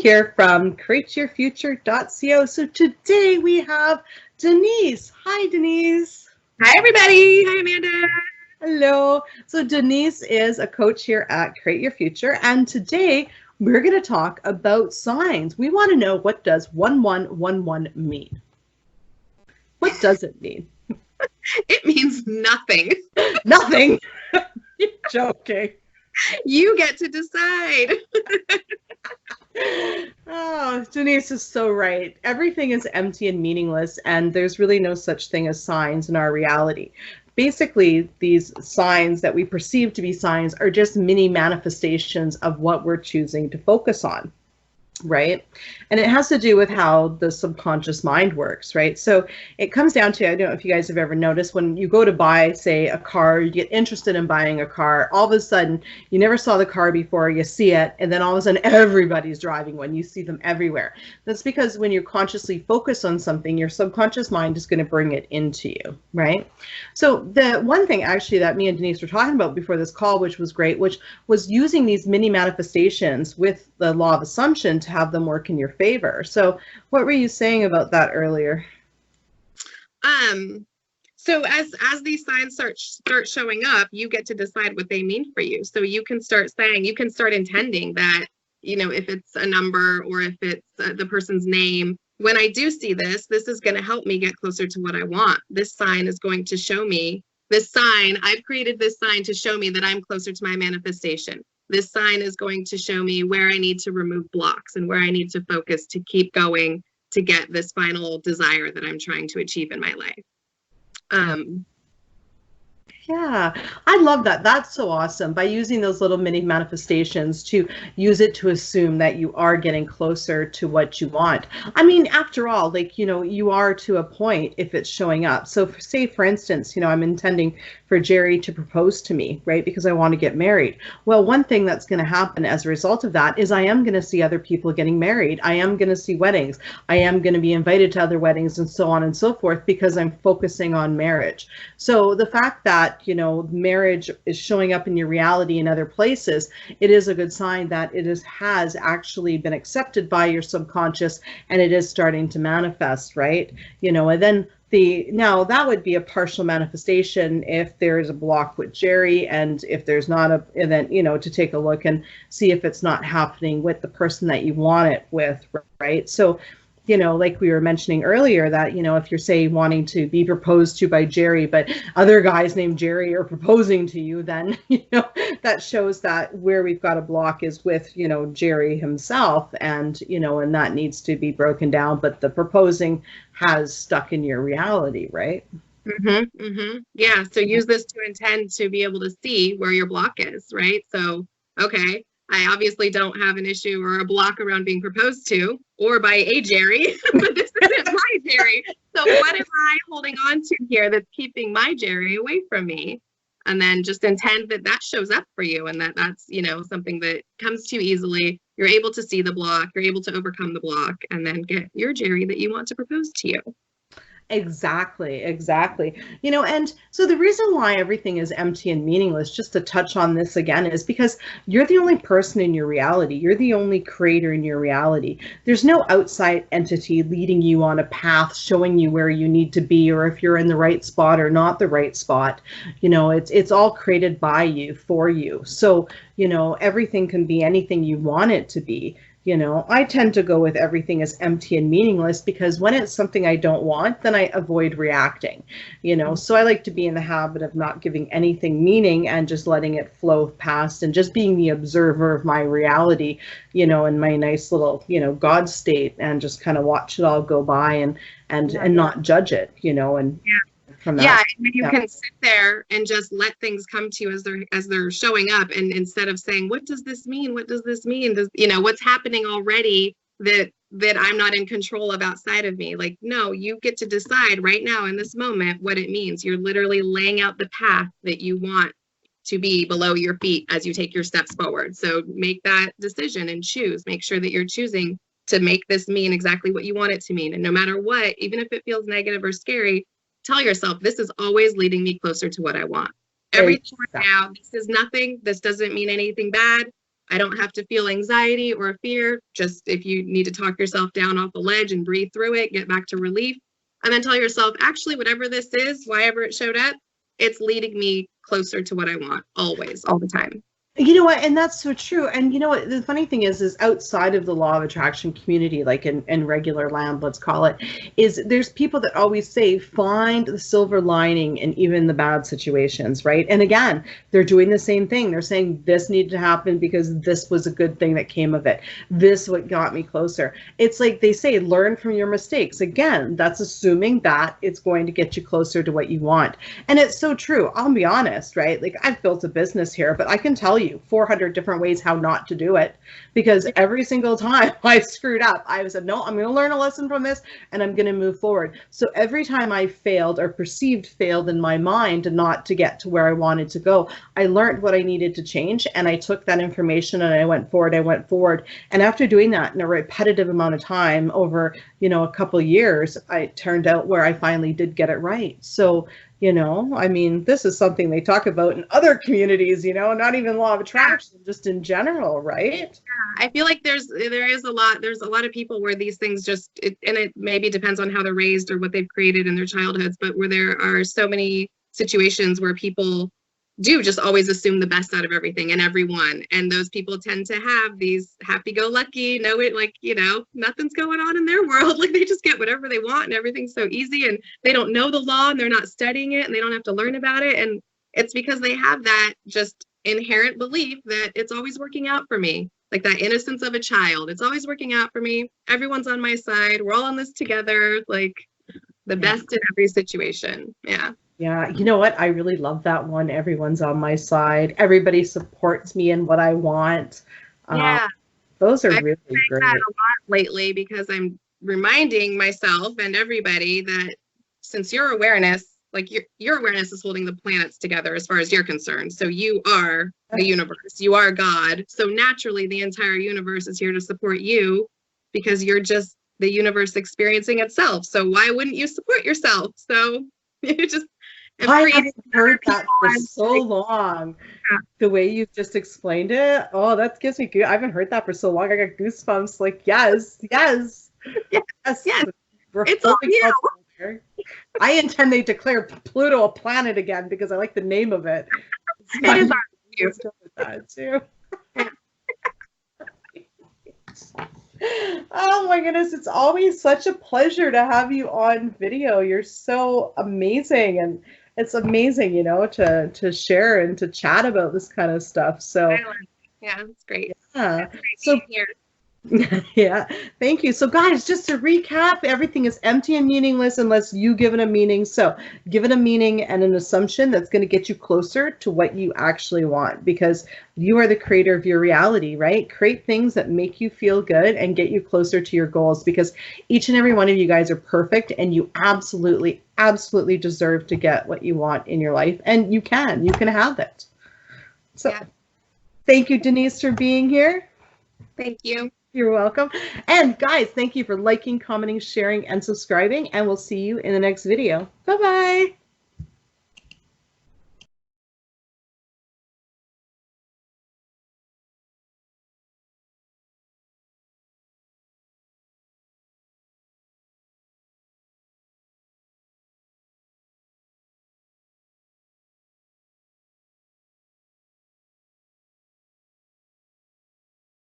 here from createyourfuture.co. So today we have Denise. Hi, Denise. Hi, everybody. Hi, Amanda. Hello. So Denise is a coach here at Create Your Future, and today we're going to talk about signs. We want to know, what does 1111 mean? What does it mean? It means nothing. Nothing. You're joking. You get to decide. Oh, Denise is so right. Everything is empty and meaningless, and there's really no such thing as signs in our reality. Basically, these signs that we perceive to be signs are just mini manifestations of what we're choosing to focus on, right? And it has to do with how the subconscious mind works, right? So it comes down to, I don't know if you guys have ever noticed, when you go to buy, say, a car, you get interested in buying a car, all of a sudden, you never saw the car before, you see it, and then all of a sudden everybody's driving one, you see them everywhere. That's because when you consciously focus on something, your subconscious mind is going to bring it into you, right? So the one thing actually that me and Denise were talking about before this call, which was great, which was using these mini manifestations with the law of assumption to have them work in your favor. So what were you saying about that earlier? So as these signs start showing up, you get to decide what they mean for you. So you can start saying, you can start intending that, you know, if it's a number or if it's the person's name, when I do see this, this is going to help me get closer to what I want. This sign is going to show me this sign. I've created this sign to show me that I'm closer to my manifestation. This sign is going to show me where I need to remove blocks and where I need to focus to keep going to get this final desire that I'm trying to achieve in my life. Yeah, I love that. That's so awesome. By using those little mini manifestations to use it to assume that you are getting closer to what you want. I mean, after all, like, you know, you are to a point if it's showing up. So say, for instance, you know, I'm intending for Jerry to propose to me, right? Because I want to get married. Well, one thing that's going to happen as a result of that is I am going to see other people getting married. I am going to see weddings. I am going to be invited to other weddings and so on and so forth because I'm focusing on marriage. So the fact that, you know, marriage is showing up in your reality in other places, it is a good sign that it has actually been accepted by your subconscious and it is starting to manifest, right? You know, and then now that would be a partial manifestation if there's a block with Jerry, and if there's not a event, you know, to take a look and see if it's not happening with the person that you want it with, right? So, you know, like we were mentioning earlier, that, you know, if you're, say, wanting to be proposed to by Jerry, but other guys named Jerry are proposing to you, then, you know, that shows that where we've got a block is with, you know, Jerry himself, and, you know, and that needs to be broken down, but the proposing has stuck in your reality, right? Yeah, so use this to intend to be able to see where your block is, right? So, okay, I obviously don't have an issue or a block around being proposed to or by a Jerry, but this isn't my Jerry. So what am I holding on to here that's keeping my Jerry away from me? And then just intend that that shows up for you, and that's, you know, something that comes to you easily. You're able to see the block, you're able to overcome the block, and then get your Jerry that you want to propose to you. Exactly. You know, and so the reason why everything is empty and meaningless, just to touch on this again, is because you're the only person in your reality. You're the only creator in your reality. There's no outside entity leading you on a path, showing you where you need to be, or if you're in the right spot or not the right spot. You know, it's all created by you, for you. So, you know, everything can be anything you want it to be. You know, I tend to go with everything as empty and meaningless because when it's something I don't want, then I avoid reacting, you know. So I like to be in the habit of not giving anything meaning and just letting it flow past and just being the observer of my reality, you know, in my nice little, you know, God state, and just kind of watch it all go by and not judge it, you know, and from that. Yeah, and you can sit there and just let things come to you as they're showing up, and instead of saying, what does this mean? What does this mean? Does, you know, what's happening already that I'm not in control of outside of me? Like, no, you get to decide right now in this moment what it means. You're literally laying out the path that you want to be below your feet as you take your steps forward. So make that decision and choose. Make sure that you're choosing to make this mean exactly what you want it to mean. And no matter what, even if it feels negative or scary, tell yourself, this is always leading me closer to what I want. Every point now, this is nothing. This doesn't mean anything bad. I don't have to feel anxiety or fear. Just if you need to talk yourself down off the ledge and breathe through it, get back to relief. And then tell yourself, actually, whatever this is, why ever it showed up, it's leading me closer to what I want always, all the time. You know what? And that's so true. And you know what? The funny thing is outside of the law of attraction community, like in regular land, let's call it, is there's people that always say, find the silver lining in even the bad situations, right? And again, they're doing the same thing. They're saying this needed to happen because this was a good thing that came of it. This what got me closer. It's like they say, learn from your mistakes. Again, that's assuming that it's going to get you closer to what you want. And it's so true. I'll be honest, right? Like I've built a business here, but I can tell you 400 different ways how not to do it, because every single time I screwed up, I said, no, I'm going to learn a lesson from this and I'm going to move forward. So every time I failed or perceived failed in my mind and not to get to where I wanted to go, I learned what I needed to change, and I took that information and I went forward. And after doing that in a repetitive amount of time over, a couple of years, I turned out where I finally did get it right. So I mean, this is something they talk about in other communities, not even law of attraction, just in general, right? Yeah, I feel like there's a lot of people where these things and it maybe depends on how they're raised or what they've created in their childhoods, but where there are so many situations where people do just always assume the best out of everything and everyone. And those people tend to have these happy-go-lucky, nothing's going on in their world. Like they just get whatever they want and everything's so easy, and they don't know the law and they're not studying it and they don't have to learn about it. And it's because they have that just inherent belief that it's always working out for me. Like that innocence of a child. It's always working out for me. Everyone's on my side. We're all in this together. Like the best in every situation. Yeah. Yeah, you know what? I really love that one. Everyone's on my side. Everybody supports me in what I want. Yeah. Those are really great. That a lot lately because I'm reminding myself and everybody that since your awareness, like your awareness is holding the planets together as far as you're concerned. So you are the universe. You are God. So naturally, the entire universe is here to support you because you're just the universe experiencing itself. So why wouldn't you support yourself? So you just I have heard that for so long. Yeah. The way you've just explained it, oh, that gives me I haven't heard that for so long. I got goosebumps. Like, yes. It's all you. I intend they declare Pluto a planet again because I like the name of it. It is you. That too. Oh my goodness, it's always such a pleasure to have you on video. You're so amazing, and it's amazing, to share and to chat about this kind of stuff. So yeah, it's great. Yeah. It's great here. Yeah, thank you. So guys, just to recap, everything is empty and meaningless unless you give it a meaning. So give it a meaning and an assumption that's going to get you closer to what you actually want, because you are the creator of your reality, right? Create things that make you feel good and get you closer to your goals, because each and every one of you guys are perfect and you absolutely deserve to get what you want in your life, and you can have it. So yeah. Thank you, Denise, for being here. Thank you. You're welcome. And guys, thank you for liking, commenting, sharing, and subscribing, and we'll see you in the next video. Bye-bye.